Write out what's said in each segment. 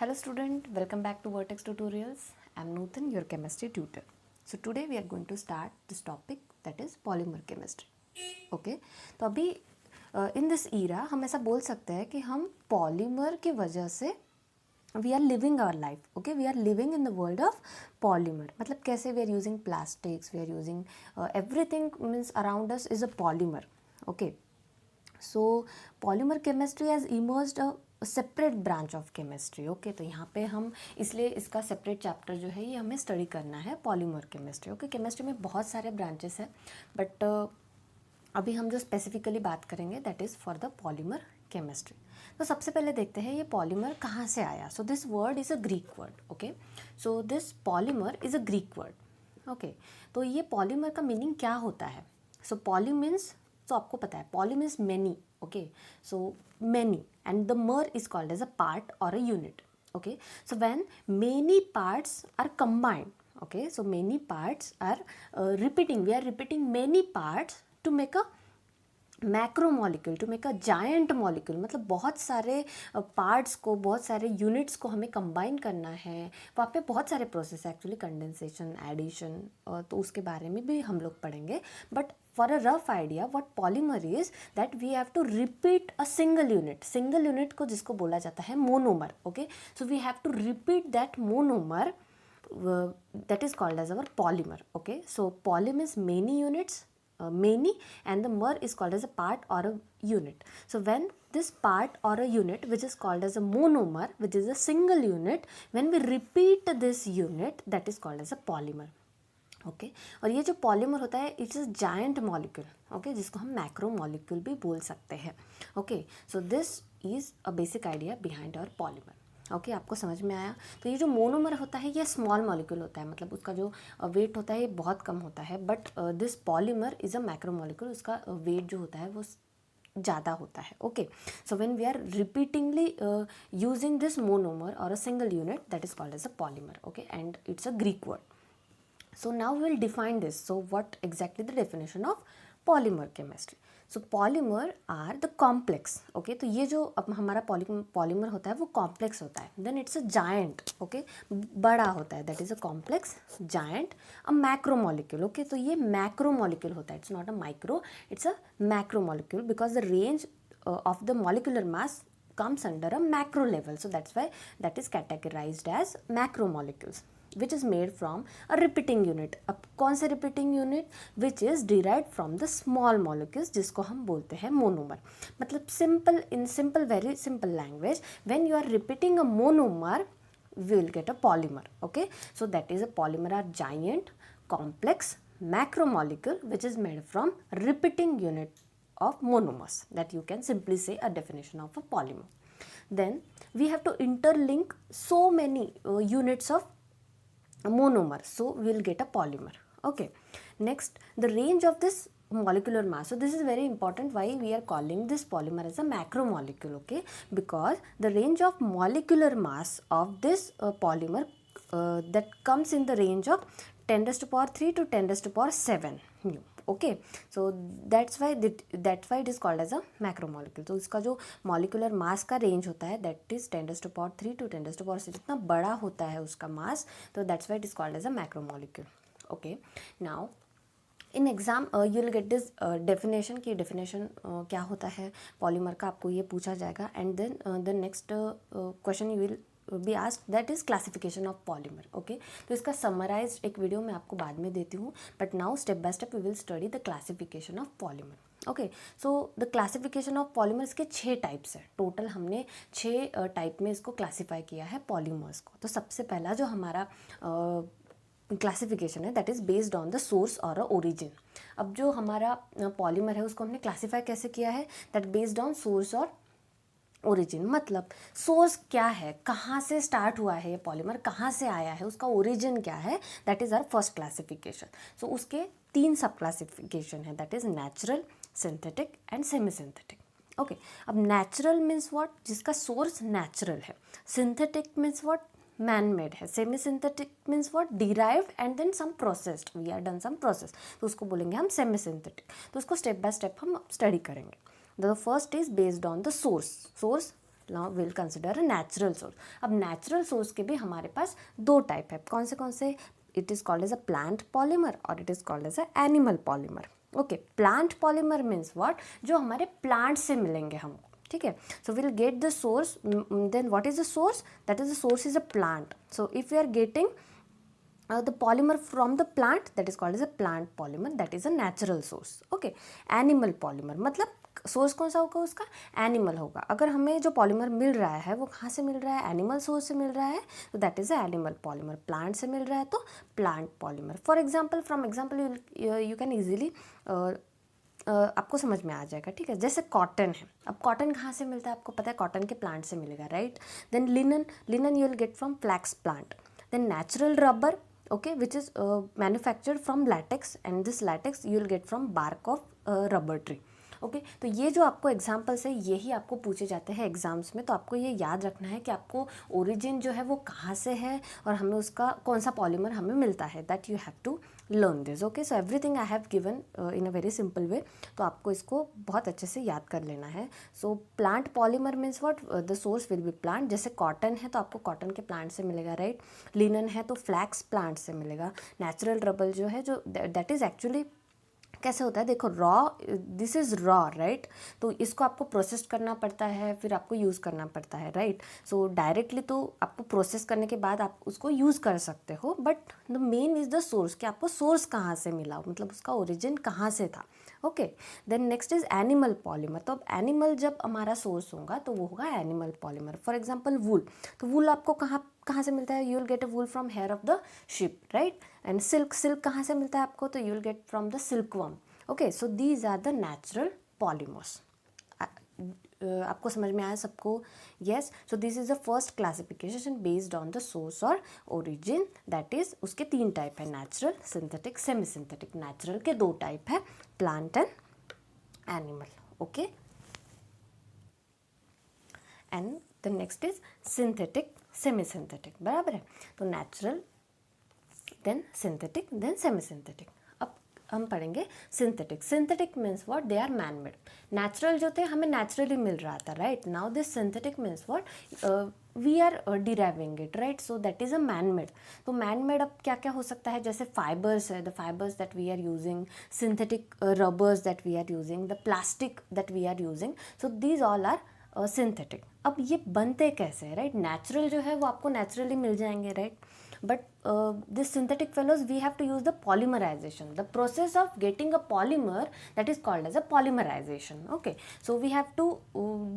Hello student, welcome back to Vertex Tutorials. I am Nuthan, your chemistry tutor. So today we are going to start this topic that is polymer chemistry. Okay, तो अभी in this era हम ऐसा बोल सकते हैं कि हम polymer की वजह से we are living our life. Okay, we are living in the world of polymer. मतलब कैसे we are using plastics, we are using everything means around us is a polymer. Okay. So polymer chemistry has emerged a separate branch of chemistry. Okay, तो यहाँ पे हम इसलिए इसका separate chapter जो है ये हमें स्टडी करना है पॉलीमर केमिस्ट्री. ओके, केमिस्ट्री में बहुत सारे ब्रांचेस हैं बट अभी हम जो स्पेसिफिकली बात करेंगे that is for the polymer chemistry. तो सबसे पहले देखते हैं ये पॉलीमर कहाँ से आया. So this word is a Greek word. Okay, so this polymer is a Greek word. Okay, तो ये पॉलीमर का मीनिंग क्या होता है. सो पॉली मीन्स, तो आपको पता है poly means many. Okay, so many and the mer is called as a part or a unit. Okay, so when many parts are combined. Okay, so many parts are repeating, we are repeating many parts to make a macromolecule, to make a giant molecule. मतलब बहुत सारे parts को, बहुत सारे units को हमें combine करना है. वहाँ पे बहुत सारे प्रोसेस है एक्चुअली, कंडेंसेशन, एडिशन, तो उसके बारे में भी हम लोग पढ़ेंगे. But for a rough idea what polymer is that we have to repeat a single unit. Single unit को जिसको बोला जाता है monomer. Okay, so we have to repeat that monomer, that is called as our polymer. Okay, so polymer is many units, many, and the mer is called as a part or a unit. So when this part or a unit which is called as a monomer, which is a single unit, when we repeat this unit, that is called as a polymer. Okay, और ये जो polymer होता है it's a giant molecule. Okay, जिसको हम macro molecule भी बोल सकते हैं. Okay, so this is a basic idea behind our polymer. Okay, आपको समझ में आया. तो ये जो मोनोमर होता है ये स्मॉल मॉलिक्यूल होता है, मतलब उसका जो वेट होता है ये बहुत कम होता है. But this polymer is a macro molecule, उसका वेट जो होता है वो ज़्यादा होता है. Okay, so when we are repeatingly using this monomer or a single unit that is called as a polymer. Okay, and it's a Greek word. So now we will define this. So what exactly the definition of polymer chemistry? So polymer are the complex. Okay, तो ये जो अब हमारा polymer होता है वो complex होता है. Then it's a giant. Okay, बड़ा होता है, that is a complex giant, a macromolecule. Okay, तो ये macromolecule होता है. It's not a micro, it's a macromolecule because the range of the molecular mass comes under a macro level. So that's why that is categorized as macromolecules, which is made from a repeating unit. अब कौन से repeating unit? Which is derived from the small molecules, जिसको हम बोलते हैं monomer. मतलब simple, in simple, very simple language, when you are repeating a monomer we will get a polymer. Okay, so that is a polymer are giant complex macromolecule which is made from repeating unit of monomers. That you can simply say a definition of a polymer. Then we have to interlink so many units of monomer, so we will get a polymer. Okay, next the range of this molecular mass. So this is very important, why we are calling this polymer as a macromolecule. Okay, because the range of molecular mass of this polymer that comes in the range of 10 raised to power 3 to 10 raised to power 7 nu. Okay, so that's why it is called as a macromolecule. तो इसका जो molecular mass का range होता है that is 10 raised to power 3 to 10 raised to power 6. जितना बड़ा होता है उसका मास, तो that's why it is called as a macromolecule. Okay, now in exam you will get this definition की डेफिनेशन क्या होता है पॉलीमर का, आपको ये पूछा जाएगा. And then the next question you will be asked that is classification of polymer. Okay, तो इसका समराइज एक वीडियो मैं आपको बाद में देती हूँ, but now step by step we will study the classification of polymer. Okay, so the classification of polymers के 6 टाइप्स है टोटल. हमने 6 टाइप में इसको क्लासीफाई किया है पॉलीमर्स को. तो सबसे पहला जो हमारा क्लासिफिकेशन है that is based on the source और अ ओरिजिन. अब जो हमारा पॉलीमर है उसको हमने क्लासीफाई कैसे किया है, दैट बेस्ड ऑन सोर्स और ओरिजिन. मतलब सोर्स क्या है, कहाँ से स्टार्ट हुआ है ये पॉलीमर, कहाँ से आया है, उसका ओरिजिन क्या है, that is our first classification. So उसके 3 सब क्लासिफिकेशन है, that is natural, synthetic and semi synthetic. Okay, अब नेचुरल मीन्स व्हाट, जिसका सोर्स नेचुरल है. Synthetic means what, man made है. Semi synthetic means what, derived and then some processed, we are done some process, तो उसको बोलेंगे हम semi synthetic. तो उसको स्टेप बाय स्टेप हम स्टडी करेंगे. The first is based on the source. Source now will consider a natural source. अब natural source के भी हमारे पास दो टाइप है. कौन से? It is called as a plant polymer or it is called as a animal polymer. Okay, plant polymer means what? जो हमारे प्लांट से मिलेंगे हमको. ठीक है, so will get the source. Then what is the source? That is the source is a plant. So if you are getting the polymer from the plant, that is called as a plant polymer, that is a natural source. Okay, animal polymer मतलब source कौन सा होगा उसका? Animal होगा. अगर हमें जो polymer मिल रहा है वो कहाँ से मिल रहा है? एनिमल सोर्स से मिल रहा है, तो that is a animal polymer. Plant से मिल रहा है तो plant polymer. For example, from example you can easily आपको समझ में आ जाएगा. ठीक है, जैसे कॉटन है. अब कॉटन कहाँ से मिलता है? आपको पता है कॉटन के प्लांट से मिलेगा, right. Then linen you will get from flax plant. Then natural rubber, okay, which is manufactured from latex, and this latex you will get from bark of rubber tree. Okay, तो ये जो आपको examples है यही आपको पूछे जाते हैं एग्जाम्स में. तो आपको ये याद रखना है कि आपको ओरिजिन जो है वो कहाँ से है और हमें उसका कौन सा पॉलीमर हमें मिलता है. That you have to learn this. Okay, so everything I have given in a very simple way. तो आपको इसको बहुत अच्छे से याद कर लेना है. So plant polymer means what? The source will be plant. जैसे कॉटन है तो आपको कॉटन के प्लांट से मिलेगा, राइट. लिनन है तो फ्लैक्स प्लांट से मिलेगा. नेचुरल रबर जो है जो दैट इज़ एक्चुअली कैसे होता है? देखो, raw, this is raw, right. तो इसको आपको प्रोसेस करना पड़ता है, फिर आपको यूज़ करना पड़ता है, राइट. सो डायरेक्टली तो आपको प्रोसेस करने के बाद आप उसको यूज़ कर सकते हो, but the main is the source, कि आपको सोर्स कहाँ से मिला, मतलब उसका ओरिजिन कहाँ से था. Okay, then next is animal polymer. तो अब एनिमल जब हमारा सोर्स होगा तो वो होगा animal polymer. For example wool. तो वूल आपको कहाँ कहाँ से मिलता है? You will get a wool from hair of the ship, right. And silk कहाँ से मिलता है आपको? तो you will get from the silkworm. Okay, so these are the natural polymers. आपको समझ में आया सबको? Yes. So this is the first classification based on the source और ओरिजिन. दैट इज, उसके तीन टाइप है, natural, synthetic, semi synthetic. Natural के दो टाइप है, plant and animal. Okay, and the next is synthetic, semi synthetic. बराबर है. तो natural, then synthetic, then semi synthetic. अब हम पढ़ेंगे synthetic. Synthetic means what? They are man made. Natural जो थे हमें नेचुरली मिल रहा था, right. Now this synthetic means what? We are deriving it, right. So that is a man made. तो मैन मेड अब क्या क्या हो सकता है? जैसे फाइबर्स है, the fibres that we are using, synthetic rubbers that we are using, the plastic that we are using. So these all are synthetic. अब ये बनते कैसे हैं, राइट. नेचुरल जो है वो आपको नेचुरली मिल जाएंगे, right. But this synthetic fellows, we have to use the polymerization. The process of getting a polymer, that is called as a polymerization. Okay, so we have to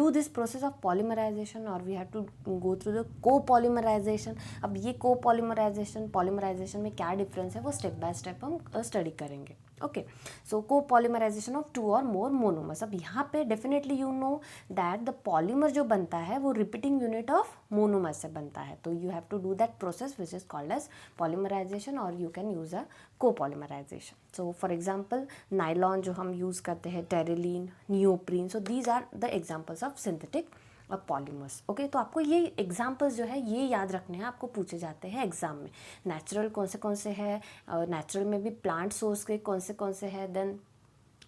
do this process of polymerization, or we have to go through the co-polymerization. अब ये co-polymerization, polymerization में क्या difference है वो step by step हम study करेंगे. Okay, so co-polymerization of two or more monomers. अब यहाँ पे definitely you know that the polymer जो बनता है वो रिपीटिंग यूनिट ऑफ मोनोमर से बनता है. तो you have to do that process which is called as polymerization, or you can use a co-polymerization. So for example nylon जो हम यूज़ करते हैं, terylene, neoprene. So these are the examples of synthetic polymers. Okay, तो आपको ये examples जो है ये याद रखने हैं, आपको पूछे जाते हैं एग्जाम में. नेचुरल कौन से है, नेचुरल में भी प्लांट सोर्स के कौन से है, देन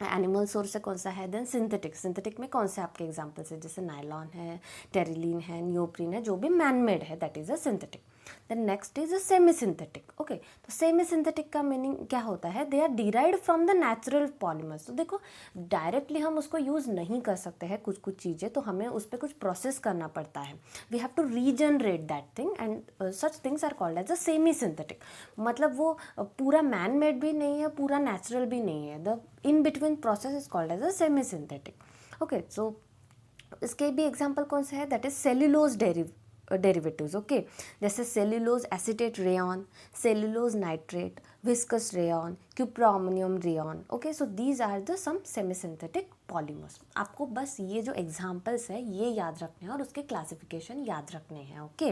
एनिमल सोर्स से कौन सा है, देन सिंथेटिक में कौन से आपके एग्जाम्पल्स है, जैसे नाइलॉन है, टेरिलीन है, नियोप्रीन है, जो भी मैन मेड है, that is a synthetic. Then next is a semi synthetic. Okay, तो सेमी सिंथेटिक का मीनिंग क्या होता है? They are derived from the natural polymers. तो देखो, डायरेक्टली हम उसको यूज़ नहीं कर सकते हैं कुछ चीज़ें, तो हमें उस पर कुछ प्रोसेस करना पड़ता है. We have to regenerate that thing, and such things are called as a semi synthetic. मतलब वो पूरा मैन मेड भी नहीं है, पूरा नेचुरल भी नहीं है. The in between process is called as a semi synthetic. Okay, so इसके भी एग्जाम्पल कौन से है? That is cellulose derivatives. Okay, जैसे cellulose acetate rayon, cellulose nitrate, viscose rayon, cuprammonium rayon. Okay, so these are the some semi synthetic polymers. आपको बस ये जो एग्जाम्पल्स है ये याद रखने हैं और उसके क्लासिफिकेशन याद रखने हैं. ओके,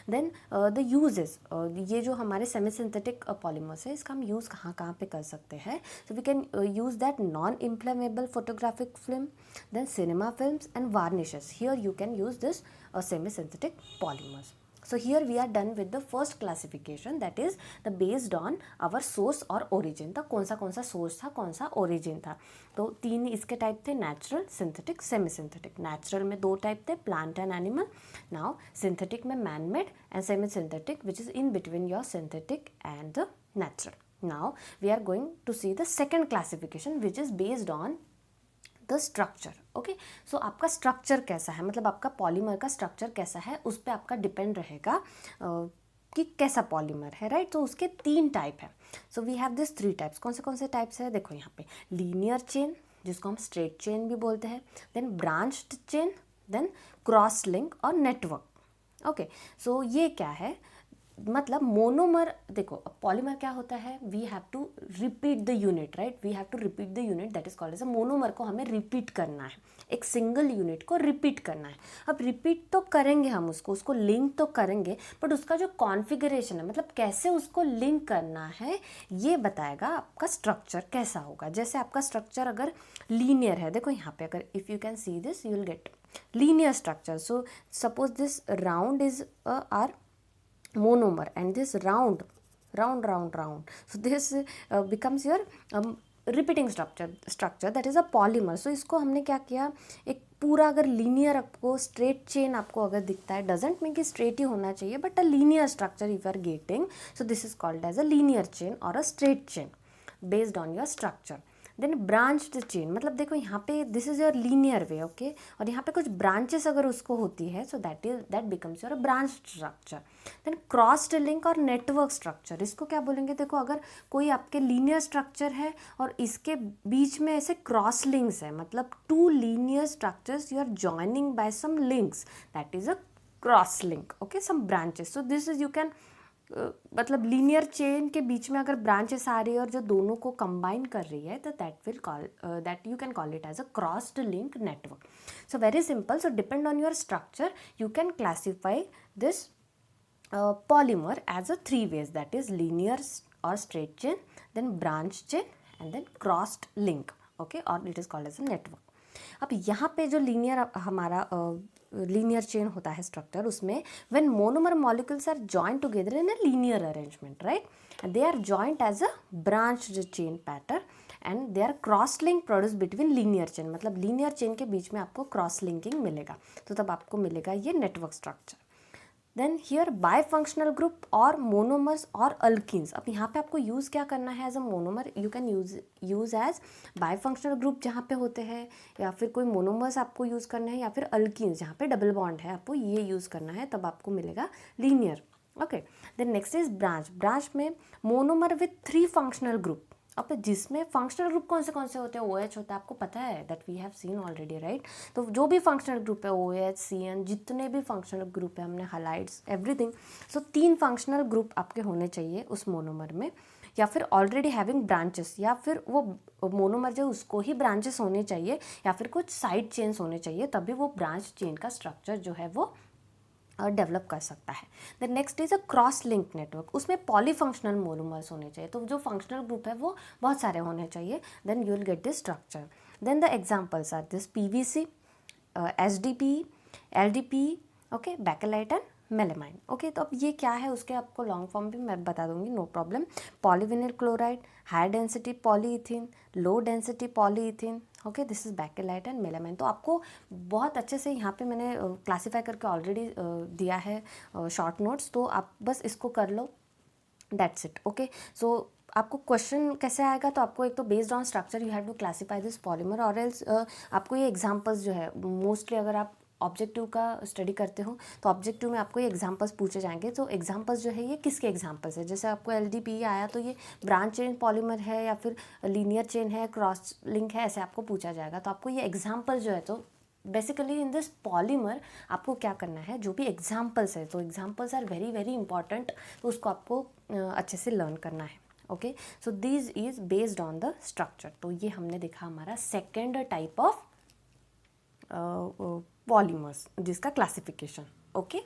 देन द यूजेस, ये जो हमारे सेमी सिंथेटिक पॉलीमर्स है इसका हम यूज़ कहाँ पे कर सकते हैं? So we can use that non inflammable photographic film, then cinema films and varnishes. Here you can use this semi synthetic polymers. So here we are done with the first classification, that is the based on our source और origin था, कौन सा source था, कौन सा origin था. तो 3 इसके टाइप थे, natural, synthetic, semi-synthetic. natural में 2 टाइप थे, plant and animal. now synthetic में man-made and semi-synthetic, which is in between your synthetic and the natural. now we are going to see the second classification, which is based on the structure. Okay, so आपका structure कैसा है, मतलब आपका polymer का structure कैसा है, उस पर आपका डिपेंड रहेगा कि कैसा पॉलीमर है, राइट. तो उसके 3 टाइप है. So we have this 3 types. कौन से टाइप्स है, देखो यहाँ पे लीनियर चेन, जिसको हम स्ट्रेट चेन भी बोलते हैं, then branched chain, then cross link और नेटवर्क. ओके, सो ये क्या है, मतलब मोनोमर, देखो पॉलीमर क्या होता है, we have to repeat the unit, right. We have to repeat the unit, that is called as a monomer. को हमें रिपीट करना है, एक सिंगल यूनिट को रिपीट करना है. अब रिपीट तो करेंगे हम उसको लिंक तो करेंगे, बट उसका जो कॉन्फ़िगरेशन है, मतलब कैसे उसको लिंक करना है, ये बताएगा आपका स्ट्रक्चर कैसा होगा. जैसे आपका स्ट्रक्चर अगर लीनियर है, देखो यहाँ पे अगर if you can see this, you will get linear structure. So suppose this round is our monomer and this round. so this becomes your repeating structure that is a polymer. so इसको हमने क्या किया, एक पूरा अगर linear आपको straight chain आपको अगर दिखता है, डजेंट मीन कि स्ट्रेट ही होना चाहिए, but a linear structure if you are getting, so this is called as a linear chain or a straight chain based on your structure. Then branched chain, मतलब देखो यहाँ पे this is your linear way, okay, और यहाँ पे कुछ branches अगर उसको होती है, so that becomes your branch structure. Then crossed link और नेटवर्क स्ट्रक्चर, इसको क्या बोलेंगे, देखो अगर कोई आपके लीनियर स्ट्रक्चर है और इसके बीच में ऐसे क्रॉस लिंक्स है, मतलब 2 linear structures you are joining by some links, that is a cross link. Okay, some branches. So this is you can मतलब लीनियर चेन के बीच में अगर ब्रांचेस आ रही है और जो दोनों को कंबाइन कर रही है, तो that you can call it as a crossed link network. So very simple. So depend on your structure you can classify this polymer as a 3 ways, that is linear or straight chain, then branch chain and then crossed link. okay, or it is called as a network. अब यहाँ पे जो linear हमारा linear chain होता है structure, उसमें when monomer molecules are joined together in a linear arrangement, right, they are joint as a branched chain pattern and they are cross link produce between linear chain, मतलब linear chain के बीच में आपको cross linking मिलेगा, तो तब आपको मिलेगा ये network structure. Then here bifunctional group or monomers or alkenes. अब यहाँ पे आपको यूज़ क्या करना है as a monomer, you can use as bifunctional group जहाँ पे होते हैं, या फिर कोई मोनोमर्स आपको यूज़ करना है, या फिर अल्कीन्स जहाँ पे डबल बॉन्ड है, आपको ये यूज़ करना है, तब आपको मिलेगा linear. Okay, then next is branch में मोनोमर विथ 3 फंक्शनल ग्रुप. अब जिसमें फंक्शनल ग्रुप कौन से होते हैं, OH होता है, आपको पता है, that we have seen already, right. तो जो भी फंक्शनल ग्रुप है, OH, CN, जितने भी फंक्शनल ग्रुप है, हमने highlights everything, so 3 functional group आपके होने चाहिए उस मोनोमर में, या फिर ऑलरेडी हैविंग ब्रांचेस, या फिर वो मोनोमर जो उसको ही ब्रांचेस होने चाहिए, या फिर कुछ साइड चेन्स होने चाहिए, तभी वो ब्रांच चेन का स्ट्रक्चर जो है वो डेवलप कर सकता है. The next is a cross link network. उसमें पॉलीफंक्शनल मोनोमर्स होने चाहिए, तो जो फंक्शनल ग्रुप है वो बहुत सारे होने चाहिए, then you will get this structure. Then the examples are this PVC, SDP, LDPE, okay, bakelite and melamine. Okay, तो अब ये क्या है, उसके आपको लॉन्ग फॉर्म भी मैं बता दूंगी, no problem. Polyvinyl chloride, high density polyethylene, low density polyethylene. Okay, this is bakelite and melamine. तो आपको बहुत अच्छे से यहाँ पे मैंने क्लासीफाई करके ऑलरेडी दिया है शॉर्ट नोट्स, तो आप बस इसको कर लो, दैट्स इट. ओके, सो आपको क्वेश्चन कैसे आएगा, तो आपको एक तो based on structure you have to classify this polymer, और एल्स आपको ये एग्जांपल्स जो है मोस्टली अगर आप ऑब्जेक्टिव का स्टडी करते हो, तो ऑब्जेक्टिव में आपको ये एग्जांपल्स पूछे जाएंगे. तो एग्जांपल्स जो है ये किसके एग्जांपल्स है, जैसे आपको LDPE आया तो ये ब्रांच चेन पॉलीमर है या फिर लीनियर चेन है, क्रॉस लिंक है, ऐसे आपको पूछा जाएगा. तो आपको ये एग्जांपल जो है, तो बेसिकली इन दिस पॉलीमर आपको क्या करना है, जो भी एग्जांपल्स है, तो examples are very very important, तो उसको आपको अच्छे से लर्न करना है. Okay, so this is based on the structure. तो ये हमने देखा हमारा सेकेंड टाइप ऑफ पॉलीमर्स, जिसका क्लासिफिकेशन. ओके.